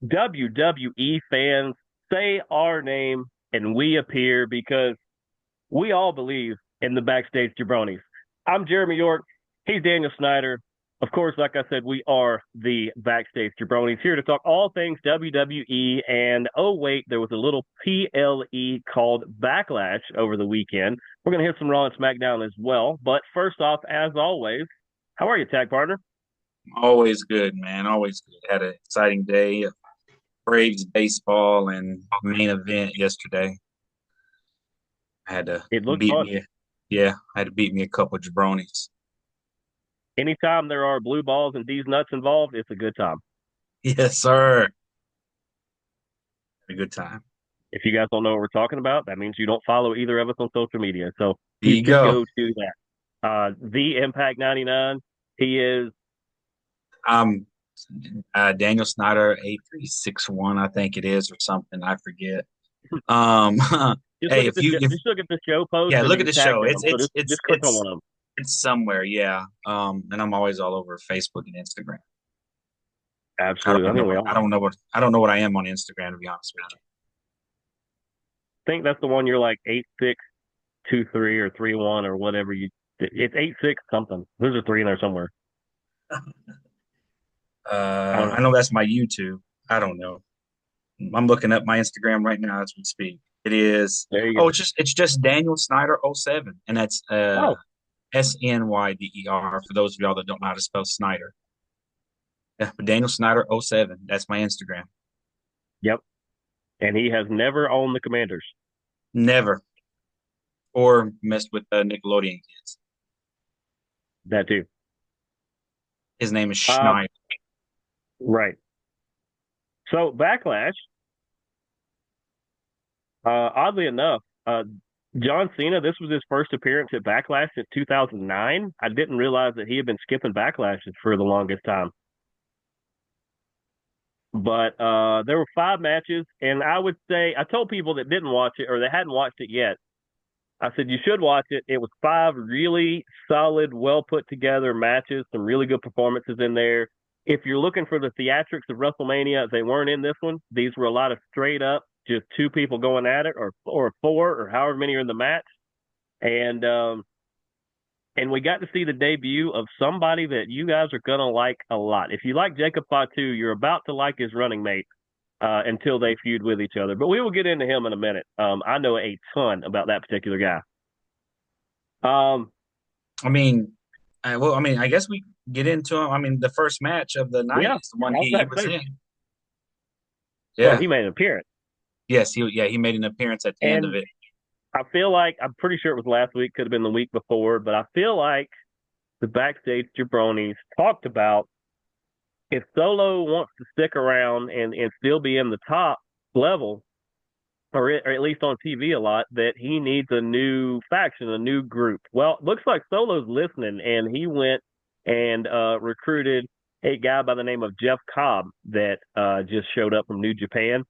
WWE fans, say our name and we appear because we all believe in the Backstage Jabronis. I'm Jeremy York. He's Daniel Snyder. Of course, like I said, we are the Backstage Jabronis here to talk all things WWE. And oh, wait, there was a little PLE called Backlash over the weekend. We're going to hit some Raw and SmackDown as well. But first off, as always, how are you, tag partner? Always good, man. Always good. Had an exciting day of Braves baseball and main event yesterday. I had to It looked beat fun. me. Yeah, I had to beat me a couple of jabronis. Anytime there are blue balls and these nuts involved, it's a good time. Yes, sir. Had a good time. If you guys don't know what we're talking about, that means you don't follow either of us on social media. So There you you should go. go do that. The Impact 99. He is. Um, Daniel Snyder 8361, I think it is, or something. I forget. Um, Just hey, look at the if just look at the show post yeah, and look you at the tag show. them. So just click on one of them. It's somewhere. Yeah. And I'm always all over Facebook and Instagram. Absolutely. I think we all I don't know what I am on Instagram, to be honest with think that's the one you're like 8623 or 31 or whatever you. It's 86 something. There's a three in there somewhere. you. I don't know. I know that's my YouTube. I don't know. I'm looking up my Instagram right now as we speak. It is There you go. it's just Daniel Snyder 07, and that's Oh, Snyder for those of y'all that don't know how to spell Snyder. Yeah, but Daniel Snyder 07. That's my Instagram. yep. And he has never owned the Commanders. Never or messed with the Nickelodeon kids. That too. His name is Uh, Schneider. right. So Backlash. Oddly enough, John Cena, this was his first appearance at Backlash since 2009. I didn't realize that he had been skipping Backlashes for the longest time. But there were five matches, and I would say I told people that didn't watch it or they hadn't watched it yet. I said you should watch it. It was five really solid, well put together matches, some really good performances in there. If you're looking for the theatrics of WrestleMania, they weren't in this one. These were a lot of straight up, just two people going at it, or four, or however many are in the match. And and we got to see the debut of somebody that you guys are gonna like a lot. If you like Jacob Fatu, you're about to like his running mate until they feud with each other. But we will get into him in a minute. I know a ton about that particular guy. Um, I mean, I guess we get into him. I mean, the first match of the night yeah, is the one I was he about to was say. in. Well, Yeah. he made an appearance, Yes, he made an appearance at the end of and it. I feel like I'm pretty sure it was last week, could have been the week before, but I feel like the backstage jabronis talked about if Solo wants to stick around and still be in the top level, or at least on TV a lot, that he needs a new faction, a new group. Well, it looks like Solo's listening, and he went and recruited a guy by the name of Jeff Cobb that just showed up from New Japan.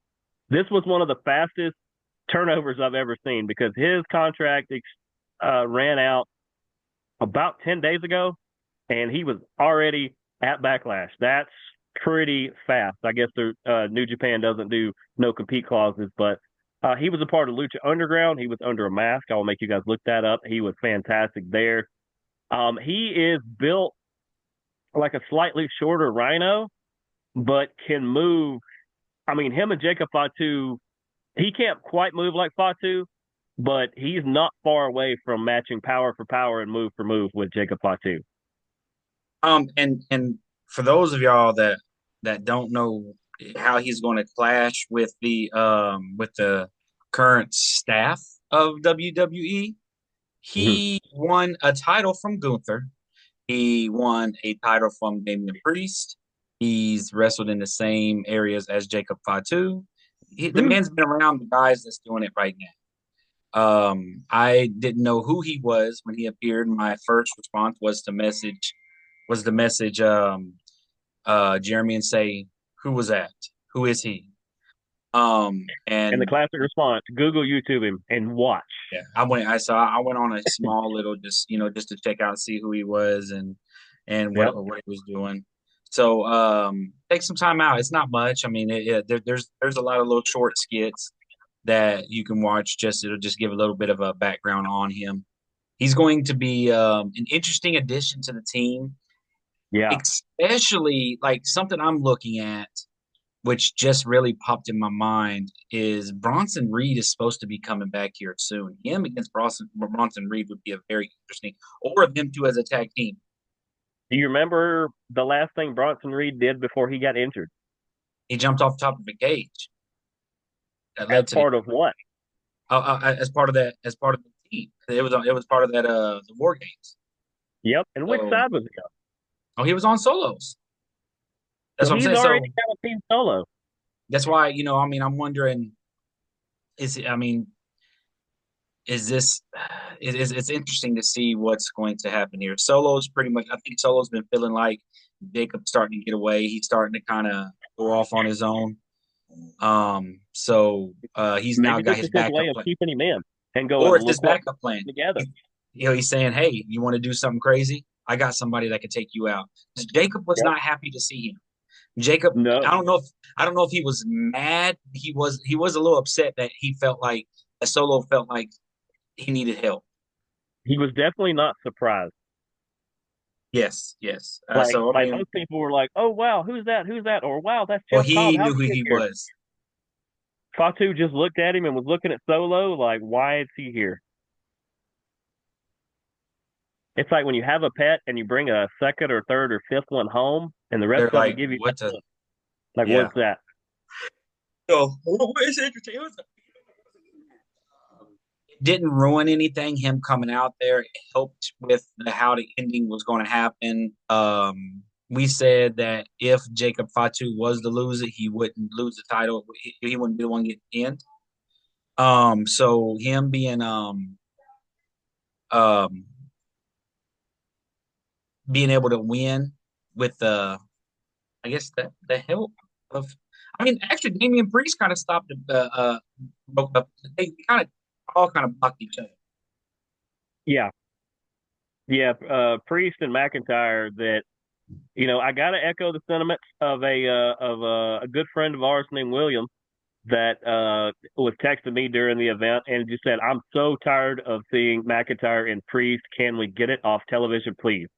This was one of the fastest turnovers I've ever seen because his contract ran out about 10 days ago, and he was already at Backlash. That's pretty fast. I guess the New Japan doesn't do no compete clauses, but he was a part of Lucha Underground. He was under a mask. I will make you guys look that up. He was fantastic there. He is built like a slightly shorter Rhino, but can move. I mean, him and Jacob Fatu, he can't quite move like Fatu, but he's not far away from matching power for power and move for move with Jacob Fatu. And for those of y'all that don't know how he's going to clash with the current staff of WWE, Mhm. he won a title from Gunther. He won a title from Damian Priest. He's wrestled in the same areas as Jacob Fatu. The man's been around the guys that's doing it right now. I didn't know who he was when he appeared. My first response was the message Jeremy and say, who was that? Who is he? And the And classic response: Google, YouTube him, and watch. yeah, I went on a small little just to check out and see who he was and Yep. what he was doing. So take some time out. It's not much. I mean, there's a lot of little short skits that you can watch. It'll just give a little bit of a background on him. He's going to be an interesting addition to the team, Yeah. especially like something I'm looking at, which just really popped in my mind, is Bronson Reed is supposed to be coming back here soon. Him against Bronson Reed would be a very interesting, or them two as a tag team. Do you remember the last thing Bronson Reed did before he got injured? He jumped off the top of a cage that As led to the part of what? as part of the team. It was part of that the War Games. Yep. And which So side was he on? he was on solos. So That's what I'm he's saying. already So got a team solo. that's why I mean, I'm wondering, is it, I mean, is this it's interesting to see what's going to happen here. Solo's pretty much, I think Solo's been feeling like Jacob's starting to get away. He's starting to kind of go off on his own. So he's now Maybe got this his is his backup way of plan, keeping him in and going, or it's his look what backup plan. we're together. He's saying, "Hey, you want to do something crazy? I got somebody that can take you out." Jacob was Yep. not happy to see him. Jacob, No, I don't know if he was mad. He was a little upset that he felt like a Solo felt like he needed help. he was definitely not surprised. Yes, yes. Like So I like mean, most people were like, "Oh wow, who's that? Who's that?" Or "Wow, that's well, Jeff Cobb. he How'd knew who he get he here?" was. Fatu just looked at him and was looking at Solo like, "Why is he here?" It's like when you have a pet and you bring a second or third or fifth one home, and the rest They're of them like, give you what the? like, Yeah. "What's that?" So it's interesting. It didn't ruin anything. Him coming out there, it helped with how the ending was going to happen. We said that if Jacob Fatu was the loser, he wouldn't lose the title. He wouldn't be the one getting the end. So him um, being able to win with I guess the help of, I mean, actually, Damian Priest kind of stopped, broke up. They kind of all kind of blocked each other. Yeah, yeah. Priest and McIntyre. That I got to echo the sentiments of a good friend of ours named William that was texting me during the event and just said, "I'm so tired of seeing McIntyre and Priest. Can we get it off television, please?"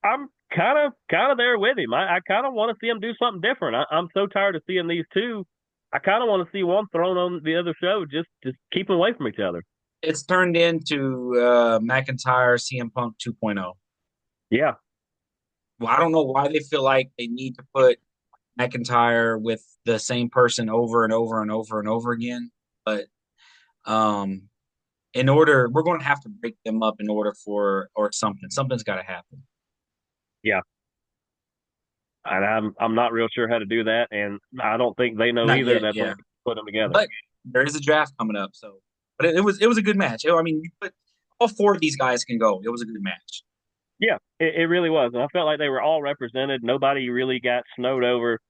I'm kind of there with him. I kind of want to see him do something different. I'm so tired of seeing these two. I kind of want to see one thrown on the other show, just keep them away from each other. It's turned into McIntyre CM Punk 2.0. Yeah, Well, I don't know why they feel like they need to put McIntyre with the same person over and over and over and over again, but um, we're going to have to break them up in order for or something's got to happen. yeah. And I'm not real sure how to do that, and I don't think they know Not either. yet, That's what yeah, we put them together. but there is a draft coming up, so but it was a good match. I mean, you put all four of these guys can go. It was a good match. Yeah, it really was, and I felt like they were all represented. Nobody really got snowed over.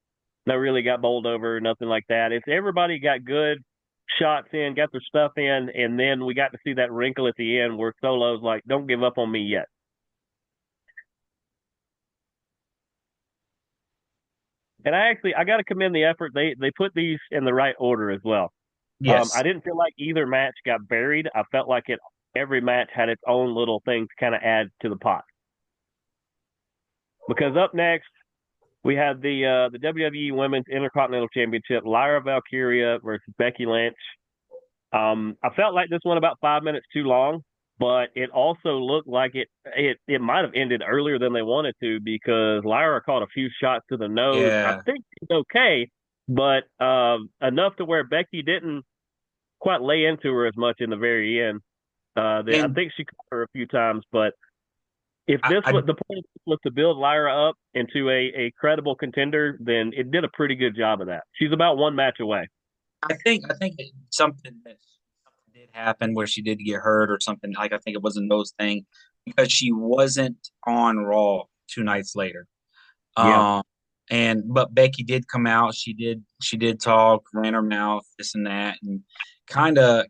No, really got bowled over. Nothing like that. It's everybody got good shots in, got their stuff in, and then we got to see that wrinkle at the end where Solo's like, "Don't give up on me yet." And I got to commend the effort. They put these in the right order as well. I Yes, didn't feel like either match got buried. I felt like every match had its own little thing to kind of add to the pot. Because up next we had the WWE Women's Intercontinental Championship, Lyra Valkyria versus Becky Lynch. I felt like this went about 5 minutes too long, but it also looked like it might have ended earlier than they wanted to because Lyra caught a few shots to the nose. I yeah, think she's okay, but enough to where Becky didn't quite lay into her as much in the very end. I and think she caught her a few times, but if I, this I was the point was to build Lyra up into a credible contender, then it did a pretty good job of that. She's about one match away. I think something did happen where she did get hurt or something. Like I think it was a nose thing because she wasn't on Raw 2 nights later. Yeah, Um, but Becky did come out. She did talk, ran her mouth, this and that, and kind of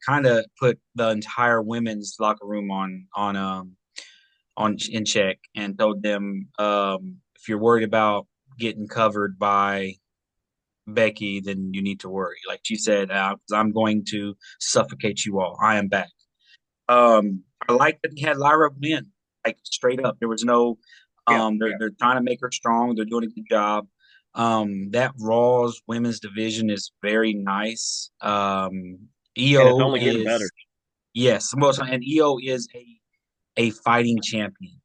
put the entire women's locker room on in check and told them if you're worried about getting covered by Becky, then you need to worry. Like she said, I'm going to suffocate you all. I am back. I like that he had Lyra win, like straight up. There was no, Yeah, they're trying to make her strong. They're doing a good job. That Raw's women's division is very nice. and it's EO only getting better. is yes, well, and EO is a fighting champion.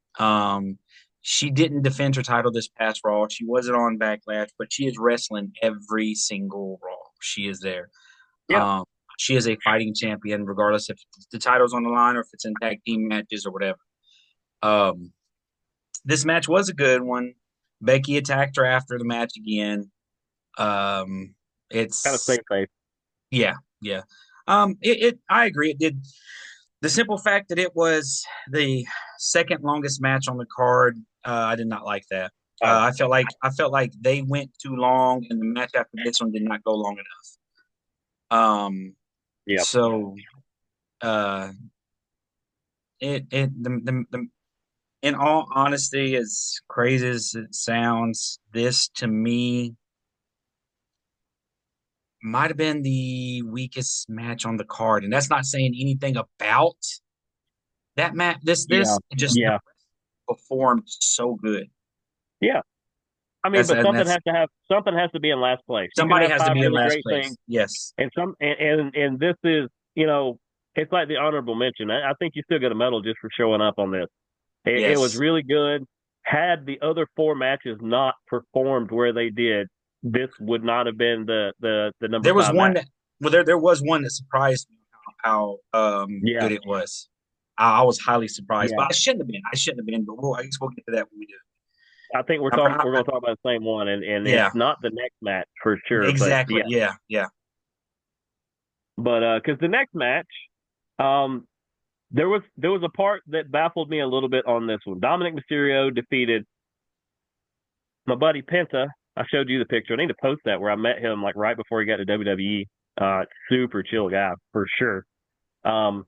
She didn't defend her title this past Raw. She wasn't on Backlash, but she is wrestling every single Raw. She is there. Yeah, Um, she is a fighting champion, regardless if the title's on the line or if it's in tag team matches or whatever. Um, this match was a good one. Becky attacked her after the match again. Um, kind of it's safe face. yeah, yeah. I agree. It did. The simple fact that it was the second longest match on the card, I did not like that. Oh, I felt like they went too long, and the match after this one did not go long enough. yeah. So uh, the in all honesty, as crazy as it sounds, this to me might have been the weakest match on the card, and that's not saying anything about that match. Yeah, This just yeah, performed so good. yeah. I mean, That's but and that's something has to be in last place. You can somebody have has to five be in really last great things, place. Yes, and this is, you know, it's like the honorable mention. I think you still get a medal just for showing up on this. It was yes. really good. Had the other four matches not performed where they did, this would not have been the number There was five one match. that there was one that surprised me how Yeah, good it was. I was highly surprised, yeah. but I shouldn't have been. I shouldn't have been, but I guess we'll get to that when we do. I think I, we're I, going to talk about the same one, and it's yeah, not the next match for sure, but exactly. yeah. Yeah, yeah. But because the next match, um, there was a part that baffled me a little bit on this one. Dominic Mysterio defeated my buddy Penta. I showed you the picture. I need to post that where I met him like right before he got to WWE. Super chill guy for sure. Um,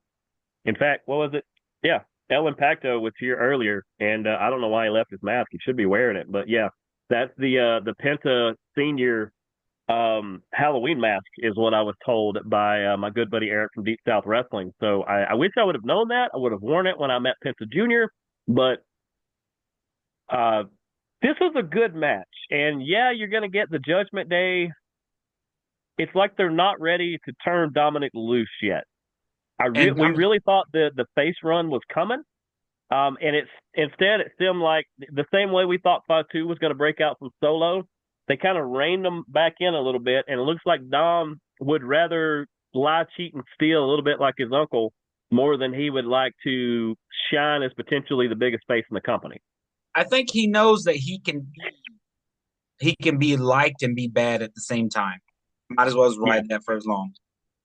in fact, what was it? Yeah, El Impacto was here earlier, and I don't know why he left his mask. He should be wearing it, but yeah, that's the Penta Senior Halloween mask is what I was told by my good buddy Eric from Deep South Wrestling. So I wish I would have known that. I would have worn it when I met Penta Jr. But uh, this was a good match, and yeah, you're going to get the Judgment Day. It's like they're not ready to turn Dominic loose yet. And We really thought the face run was coming. And it's instead it seemed like the same way we thought Fatu was going to break out from Solo. They kind of reined them back in a little bit, and it looks like Dom would rather lie, cheat, and steal a little bit like his uncle more than he would like to shine as potentially the biggest face in the company. I think he knows that he can be liked and be bad at the same time. Might as well just Yeah, ride that for as long.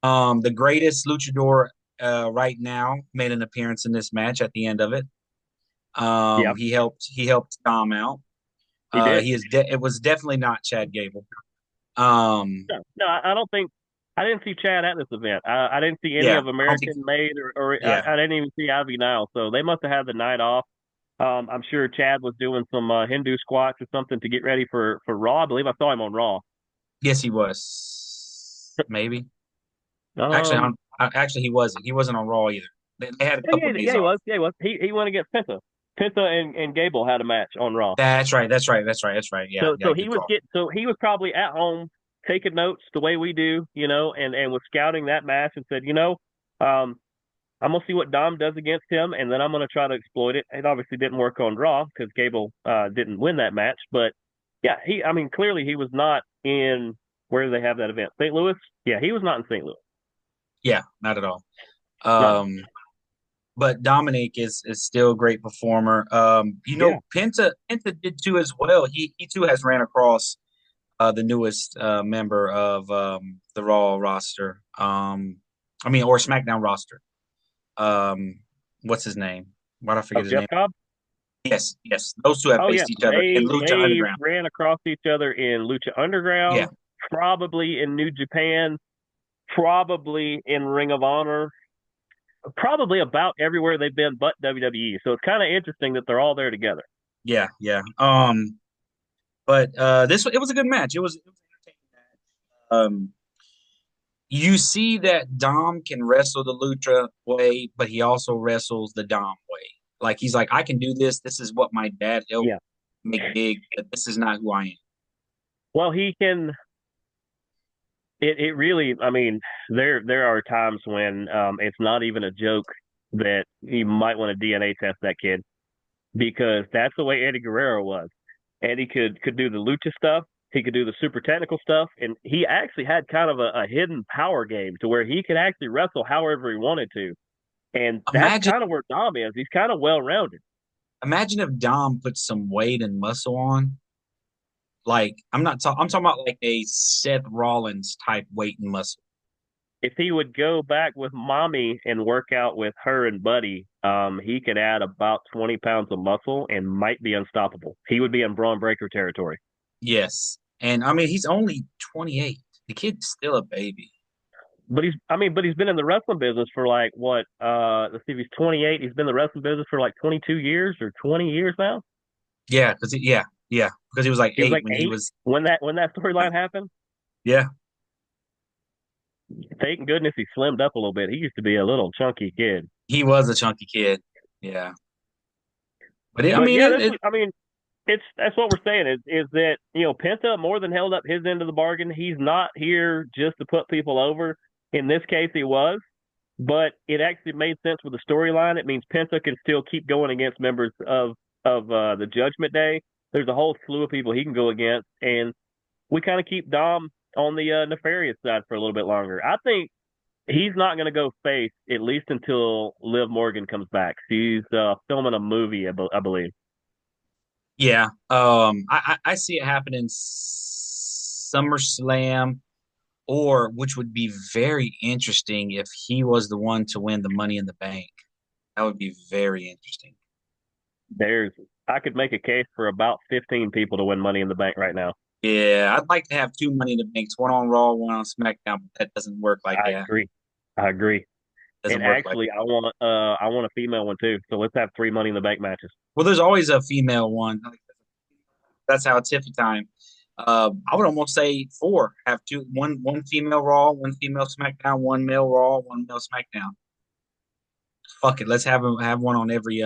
The greatest luchador right now made an appearance in this match at the end of it. yeah, He helped Tom out. he did. It was definitely not Chad Gable. Um, No, no, I don't think I didn't see Chad at this event. I didn't see any yeah, of I don't think American Made, or yeah. I didn't even see Ivy Nile. So they must have had the night off. I'm sure Chad was doing some Hindu squats or something to get ready for Raw. I believe I saw him on Raw. Yes, he was. Maybe. Actually, Um, actually he wasn't. He wasn't on Raw either. They had a couple of days he off. was. Yeah, he was. He went against Penta. Penta and Gable had a match on Raw. That's right. That's right. That's right. That's right. Yeah. Yeah. Good call. So he was probably at home taking notes the way we do, and was scouting that match and said, um, I'm gonna see what Dom does against him, and then I'm gonna try to exploit it. It obviously didn't work on Raw because Gable didn't win that match, but yeah, I mean, clearly he was not in where do they have that event? St. Louis? Yeah, he was not in St. Louis. Yeah. Not at all. No. Um, but Dominic is still a great performer. Yeah. Penta did too as well. He too has ran across the newest member of the Raw roster. Or SmackDown roster. What's his name? Why did I Oh, forget his Jeff name? Cobb? Yes, yes. Those two have Oh yeah. faced each other in Lucha They Underground. ran across each other in Lucha Yeah, Underground, probably in New Japan, probably in Ring of Honor, probably about everywhere they've been but WWE. So it's kind of interesting that they're all there together. yeah, yeah. But it was a good match. It was an entertaining match. You see that Dom can wrestle the Lucha way, but he also wrestles the Dom way. Like he's like, I can do this. This is what my dad helped Yeah. make big, but this is not who I am. Well, he can. It really. I mean, there are times when it's not even a joke that you might want to DNA test that kid because that's the way Eddie Guerrero was. Eddie could do the lucha stuff. He could do the super technical stuff, and he actually had kind of a hidden power game to where he could actually wrestle however he wanted to. And that's Imagine, kind of where Dom is. He's kind of well rounded. imagine if Dom put some weight and muscle on. Like I'm not talking. I'm talking about like a Seth Rollins type weight and muscle. If he would go back with mommy and work out with her and Buddy, he could add about 20 pounds of muscle and might be unstoppable. He would be in Braun Breaker territory. Yes, and I mean he's only 28. The kid's still a baby. But he's been in the wrestling business for like what? Let's see, if he's 28. He's been in the wrestling business for like 22 years or 20 years now. Yeah, because he was like He was 8 like when he 8 was. when that storyline happened. Yeah, Thank goodness he slimmed up a little bit. He used to be a little chunky kid. he was a chunky kid. Yeah, but I But mean yeah, that's what we're saying is that Penta more than held up his end of the bargain. He's not here just to put people over. In this case, he was, but it actually made sense with the storyline. It means Penta can still keep going against members of the Judgment Day. There's a whole slew of people he can go against, and we kind of keep Dom on the nefarious side for a little bit longer. I think he's not going to go face at least until Liv Morgan comes back. She's filming a movie, I believe. yeah. I see it happening SummerSlam, or which would be very interesting if he was the one to win the Money in the Bank. That would be very interesting. There's I could make a case for about 15 people to win Money in the Bank right now. Yeah, I'd like to have two Money in the Banks, one on Raw, one on SmackDown, but that doesn't work like I that. agree. I agree. And Doesn't work like actually, that. I want a female one too. So let's have three Money in the Bank matches. Well, there's always a female one. That's how it's Tiffy time. I would almost say four. Have two, one female Raw, one female SmackDown, one male Raw, one male SmackDown. Fuck it, let's have one on every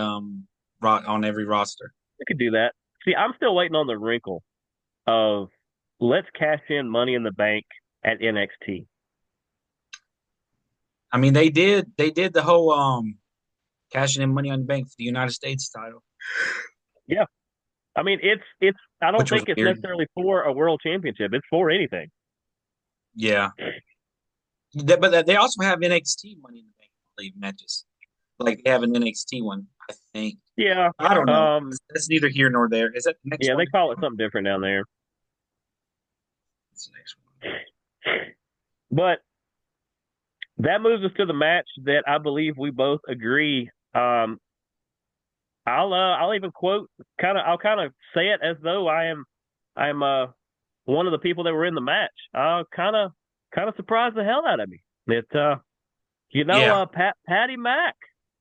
roster. We could do that. See, I'm still waiting on the wrinkle of let's cash in Money in the Bank at NXT. I mean, they did the whole cashing in Money on the Bank for the United States title, Yeah, I mean it's. I don't which was think it's weird. necessarily for a world championship. It's for anything. Yeah, but they also have NXT Money in the Bank, I believe, matches. Like they have an NXT one, I think. Yeah. I don't know. That's neither here nor there. Is that the next Yeah, they one? call it something different down there. That's the next one. But that moves us to the match that I believe we both agree. I'll even quote I'll kind of say it as though I'm one of the people that were in the match. Kind of surprised the hell out of me. Yeah, Patty Mack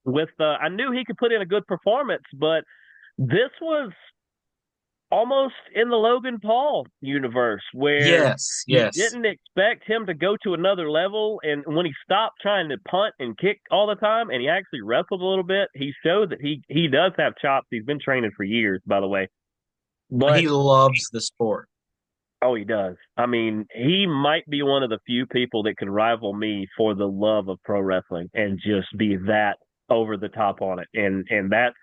with I knew he could put in a good performance, but this was almost in the Logan Paul universe where yes, you yes. didn't expect him to go to another level. And when he stopped trying to punt and kick all the time and he actually wrestled a little bit, he showed that he does have chops. He's been training for years, by the way. But He loves the sport. oh, he does. I mean, he might be one of the few people that could rival me for the love of pro wrestling and just be that over the top on it. And that's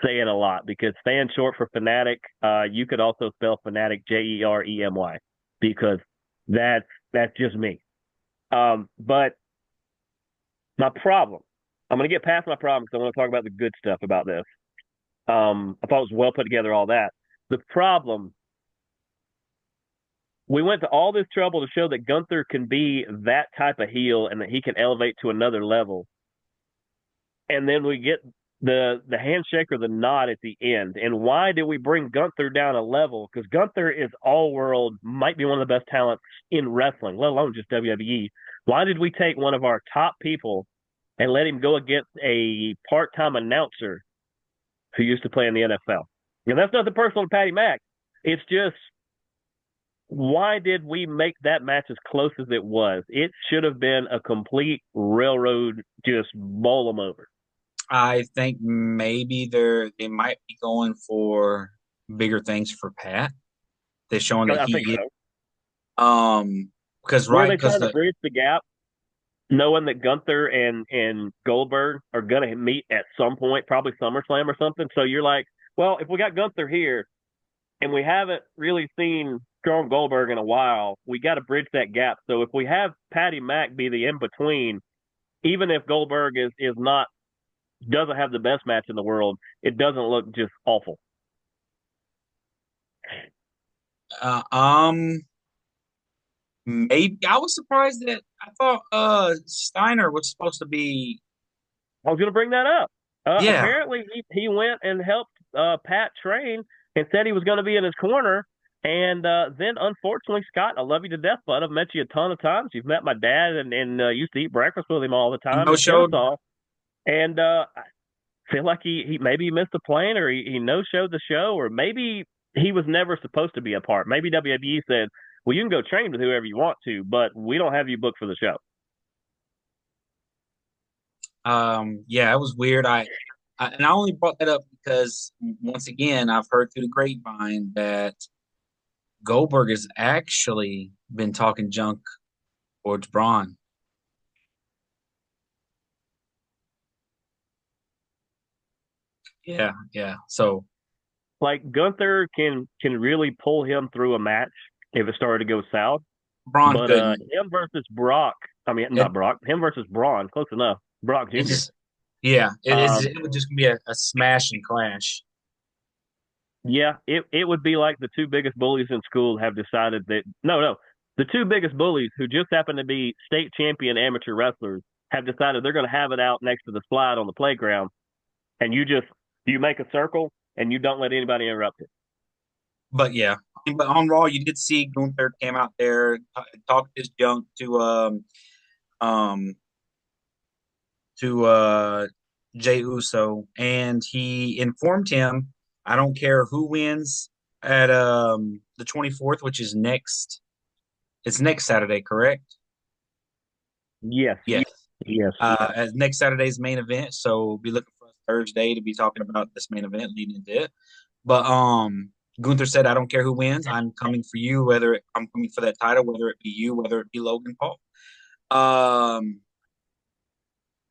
saying a lot because fan short for fanatic, you could also spell fanatic Jeremy because that's just me. But my problem, I'm going to get past my problem because I want to talk about the good stuff about this. I thought it was well put together, all that. The problem, we went to all this trouble to show that Gunther can be that type of heel and that he can elevate to another level. And then we get the handshake or the nod at the end. And why did we bring Gunther down a level? Because Gunther is all world, might be one of the best talents in wrestling, let alone just WWE. Why did we take one of our top people and let him go against a part-time announcer who used to play in the NFL? And that's nothing personal to Patty Mack. It's just, why did we make that match as close as it was? It should have been a complete railroad, just bowl them over. I think maybe they might be going for bigger things for Pat. They're showing that I think he is so. because Were right they because trying to the bridge the gap, knowing that Gunther and Goldberg are going to meet at some point, probably SummerSlam or something? So you're like, well, if we got Gunther here and we haven't really seen Strong Goldberg in a while, we got to bridge that gap. So if we have Patty Mack be the in between, even if Goldberg is not doesn't have the best match in the world, it doesn't look just awful. uh, um maybe I was surprised that I thought Steiner was supposed to be I was going to bring that up. yeah. Apparently, he went and helped Pat train and said he was going to be in his corner. And then, unfortunately, Scott, I love you to death, bud. I've met you a ton of times. You've met my dad and used to eat breakfast with him all the time No in showed. Kennesaw. And I feel like he maybe he missed a plane or he no showed the show, or maybe he was never supposed to be a part. Maybe WWE said, well, you can go train with whoever you want to, but we don't have you booked for the show. Yeah, it was weird. And I only brought that up because once again I've heard through the grapevine that Goldberg has actually been talking junk towards Braun. Yeah, yeah. So Like Gunther can really pull him through a match if it started to go south. Braun But couldn't. him versus Brock, I mean It not Brock, him versus Braun, close enough. Brock it Jr. just yeah, Um, it would just be a smash and clash. yeah, it would be like the two biggest bullies in school have decided that no, the two biggest bullies who just happen to be state champion amateur wrestlers have decided they're going to have it out next to the slide on the playground, and you make a circle and you don't let anybody interrupt it. But yeah, but on Raw you did see Gunther came out there talked his junk um to Jey Uso, and he informed him, "I don't care who wins at the 24th, which is next. It's next Saturday, correct? Yes, Yes. yes. As next Saturday's main event. So be looking for us Thursday to be talking about this main event leading into it. But Gunther said, "I don't care who wins. I'm coming for you. I'm coming for that title, whether it be you, whether it be Logan Paul." Um,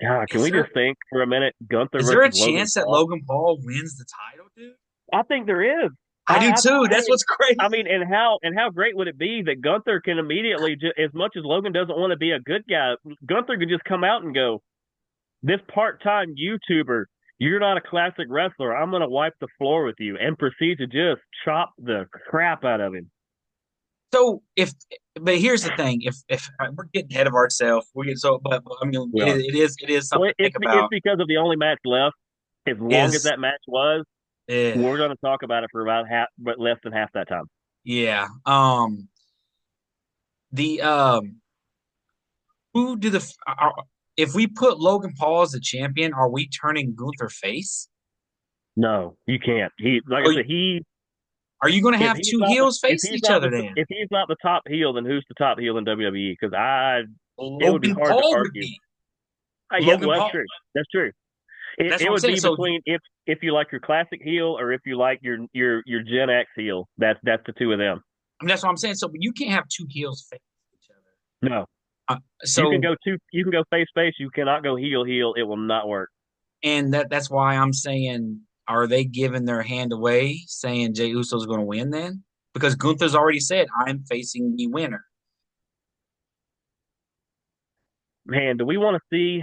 God, can is we there just think for a minute? Gunther is there a versus Logan chance that Paul. Logan Paul wins the title, dude? I think there is. I do too. I That's mean, what's crazy. and how great would it be that Gunther can immediately, as much as Logan doesn't want to be a good guy, Gunther could just come out and go, "This part-time YouTuber, you're not a classic wrestler. I'm going to wipe the floor with you," and proceed to just chop the crap out of him. So but here's the thing: if we're getting ahead of ourselves, we get so, but I mean, We are. it is something Well, to think it's about. because of the only match left. As long as Is that match was, eh, we're going to talk about it for about half, but less than half that time. yeah. The who do the if we put Logan Paul as the champion, are we turning Gunther face? No, you can't. He, like I Are, said, are you going to have two heels facing each other then? if he's not the top heel, then who's the top heel in WWE? Because it would be Logan hard to Paul would argue. be Yeah, Logan well, that's Paul. true. That's true. That's It what I'm would saying. be So between if you like your classic heel or if you like your Gen X heel. That's the two of them. I mean, that's what I'm saying. So, but you can't have two heels facing each other. No, So you can go face. You cannot go heel. It will not work. and that's why I'm saying, are they giving their hand away, saying Jey Uso's going to win then? Because Gunther's already said, "I'm facing the winner." Man, do we want to see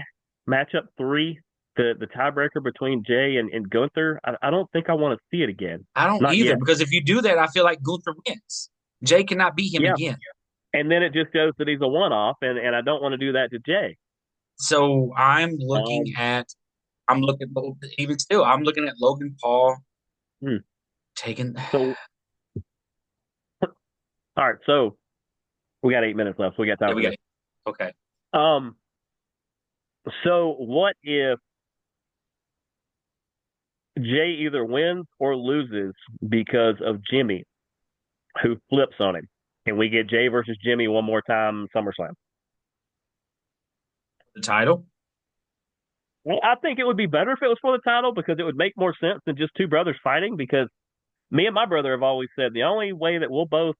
matchup three, the tiebreaker between Jay and Gunther? I don't think I want to see it again. I don't Not either, yet. because if you do that, I feel like Gunther wins. Jay cannot beat him Yeah, again. and then it just goes that he's a one-off, and I don't want to do that to Jay. So Um, I'm looking, even still, I'm looking at Logan Paul hmm. taking. So, all right, so we got 8 minutes left, so we got Yeah, time we for got this. it. Okay. Um, so what if Jay either wins or loses because of Jimmy? who flips on him. Can we get Jay versus Jimmy one more time SummerSlam? The title. Well, I think it would be better if it was for the title because it would make more sense than just two brothers fighting. Because me and my brother have always said the only way that we'll both,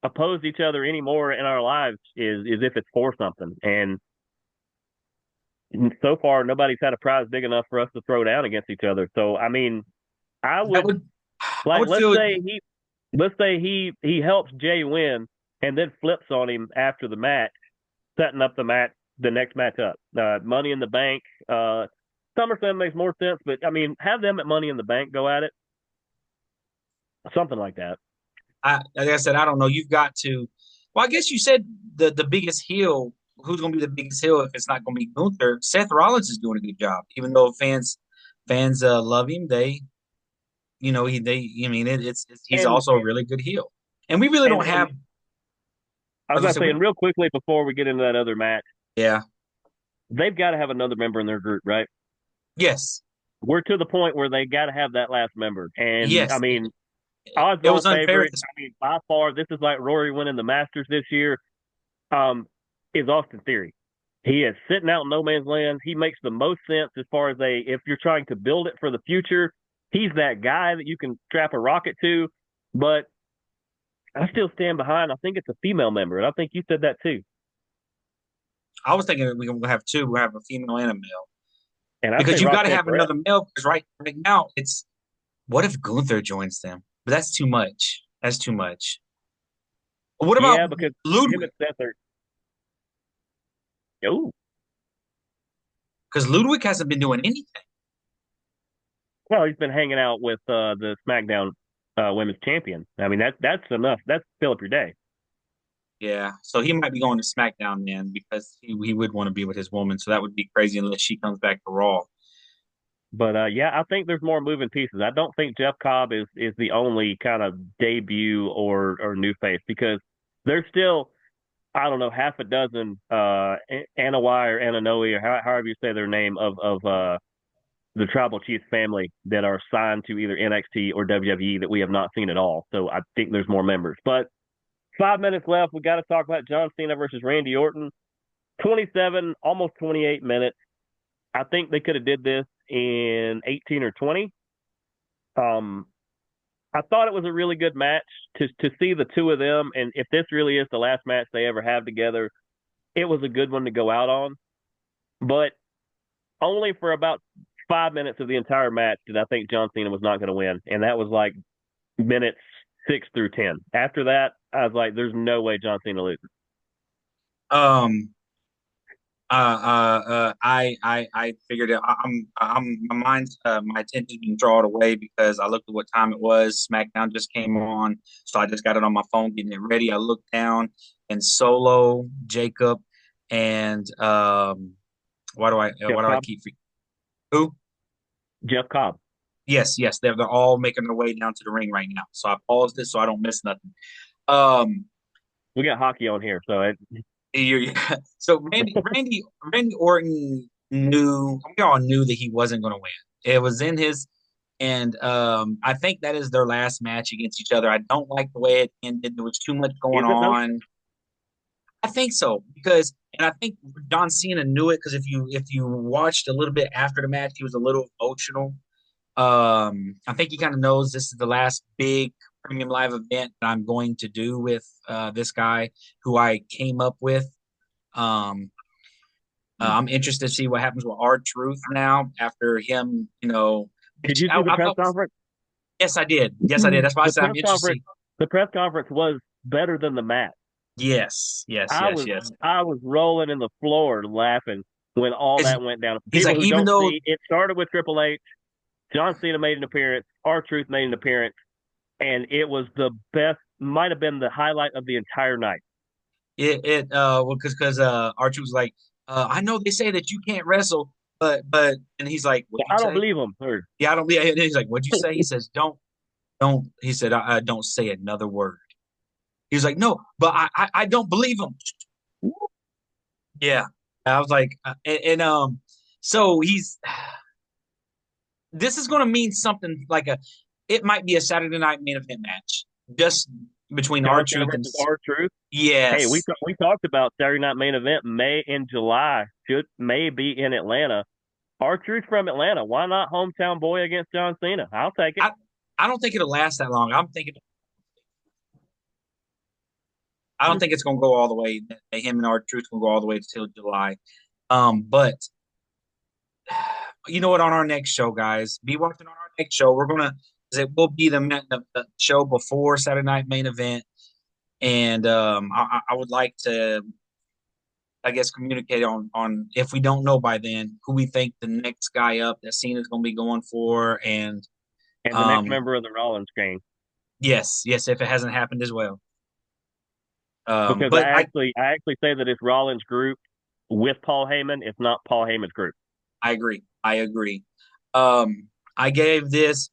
oppose each other anymore in our lives is if it's for something. And so far, nobody's had a prize big enough for us to throw down against each other. So, I mean, I That would would I like would feel let's say he helps Jay win and then flips on him after the match, setting up the next match up. Money in the Bank. SummerSlam makes more sense, but I mean, have them at Money in the Bank go at it, something like that. like I said, I don't know. You've got to. Well, I guess you said the biggest heel. Who's going to be the biggest heel if it's not going to be Gunther? Seth Rollins is doing a good job, even though fans love him. I mean, he's And also a really good heel, and we really don't and have. I I was was gonna gonna say say, and real quickly before we get into that other match, yeah, they've got to have another member in their group, right? yes, We're to the point where they got to have that last member, and I yes. mean, It odds-on was unfair. favorite. I mean, by far, this is like Rory winning the Masters this year. Um, is Austin Theory. He is sitting out in no man's land. He makes the most sense as far as if you're trying to build it for the future. He's that guy that you can strap a rocket to. But I still stand behind. I think it's a female member, and I think you said that too. I was thinking that we're gonna have two. We have a female and a male And I say because you got to Roxanne have Perez. another male. Because right now it's what if Gunther joins them? But that's too much. That's too much. What about Yeah, because him Ludwig? and Seth are. Oh, Because Ludwig hasn't been doing anything. well, he's been hanging out with the SmackDown Women's Champion. I mean, that's enough. That's fill up your day. Yeah, so he might be going to SmackDown then because he would want to be with his woman. So that would be crazy unless she comes back to Raw. But yeah, I think there's more moving pieces. I don't think Jeff Cobb is the only kind of debut or new face because there's still I don't know half a dozen Anawai or Ananoe or however you say their name of the Tribal Chief family that are signed to either NXT or WWE that we have not seen at all. So I think there's more members. But 5 minutes left. We got to talk about John Cena versus Randy Orton. 27, almost 28 minutes. I think they could have did this in 18 or 20. Um, I thought it was a really good match to see the two of them, and if this really is the last match they ever have together, it was a good one to go out on. But only for about 5 minutes of the entire match did I think John Cena was not going to win, and that was like minutes 6 through 10. After that, I was like, "There's no way John Cena loses." Um, I figured it. My mind's my attention been drawn away because I looked at what time it was. SmackDown just came on, so I just got it on my phone getting it ready. I looked down and Solo, Jacob, and Jeff why do I Cobb, keep who? Jeff Cobb. Yes, they're all making their way down to the ring right now. So I paused it so I don't miss nothing. Um, We got hockey on here, so you so Randy Orton knew we all knew that he wasn't going to win. It was in his and I think that is their last match against each other. I don't like the way it ended. There was too much going is it though? on. I think so because, and I think John Cena knew it because if you watched a little bit after the match, he was a little emotional. I think he kind of knows this is the last big premium live event that I'm going to do with this guy who I came up with. Um, I'm interested to see what happens with R-Truth now after him, Did which you see the I press felt, conference? yes, I did. Yes, I did. That's why I The said I'm press interested to conference, see. the press conference was better than the match. Yes, yes, I yes, was yes. I was rolling in the floor laughing when all It's, that went down. For he's people like, who even don't though see, it started with Triple H. John Cena made an appearance. R-Truth made an appearance, and it was the best. Might have been the highlight of the entire night. well, because R-Truth was like, I know they say that you can't wrestle, but and he's like, what'd you I don't say? believe him. Or, Yeah, I don't believe. And he's like, what'd you say? He says, don't. He said, I don't say another word. He was like, no, but I don't believe him. Yeah, I was like, so he's this is going to mean something like it might be a Saturday night main event match. Just between John Cena R-Truth and versus R-Truth. Hey, yes. we talked about Saturday Night Main Event May in July may be in Atlanta. R-Truth from Atlanta. Why not hometown boy against John Cena? I'll take it. I don't think it'll last that long. I don't think it's going to go all the way. Him and R-Truth will go all the way till July. But you know what? On our next show, guys, be watching on our next show. It will be the show before Saturday Night Main Event, and I would like to, I guess, communicate on if we don't know by then who we think the next guy up that Cena's going to be going for, and And the next member of the Rollins gang. yes, if it hasn't happened as well. Because But I actually say that it's Rollins' group with Paul Heyman. It's not Paul Heyman's group. I agree. I gave this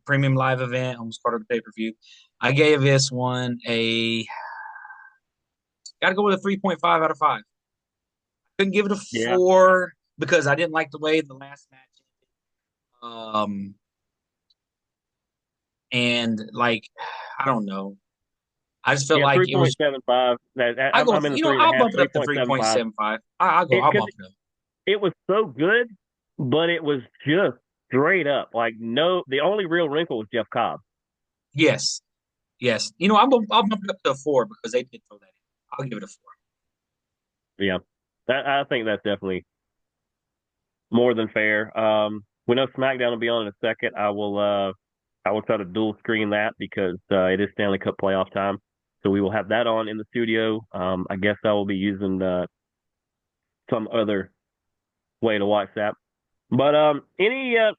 premium live event, almost part of the pay-per-view. I gave this one got to go with a 3.5 out of 5. Couldn't give it a Yeah. 4 because I didn't like the way the last match and like, I don't know. I just felt like it was 3.75. I'm in the I'll 3.5, bump it up to 3.75. I'll bump it up. It was so good, but it was just straight up. Like, no, the only real wrinkle was Jeff Cobb. Yes. I'll bump it up to a 4 because they did throw that in. I'll give it a 4. Yeah. I think that's definitely more than fair. We know SmackDown will be on in a second. I will try to dual screen that because it is Stanley Cup playoff time. So we will have that on in the studio. I guess I will be using some other way to watch that. But Aleister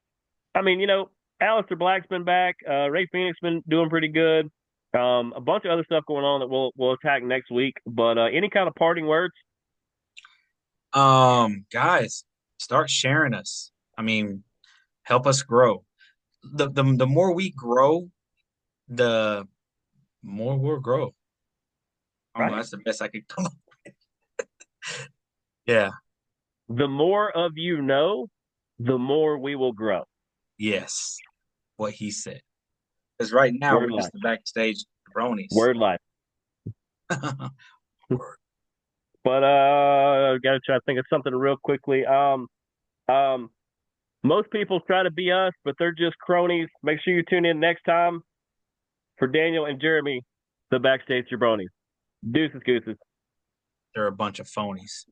Black's been back. Ray Phoenix been doing pretty good. A bunch of other stuff going on that we'll attack next week. But any kind of parting words? Guys, start sharing us. I mean, help us grow. The more we grow, the more we'll grow. I don't know, that's the best I could come up with. Yeah. The more of you know, the more we will grow. Yes. What he said. Because right now we're just the backstage Jabronis. Word life. Word. But gotta try to think of something real quickly. Most people try to be us, but they're just cronies. Make sure you tune in next time for Daniel and Jeremy, the Backstage Jabronis. Deuces, gooses. They're a bunch of phonies.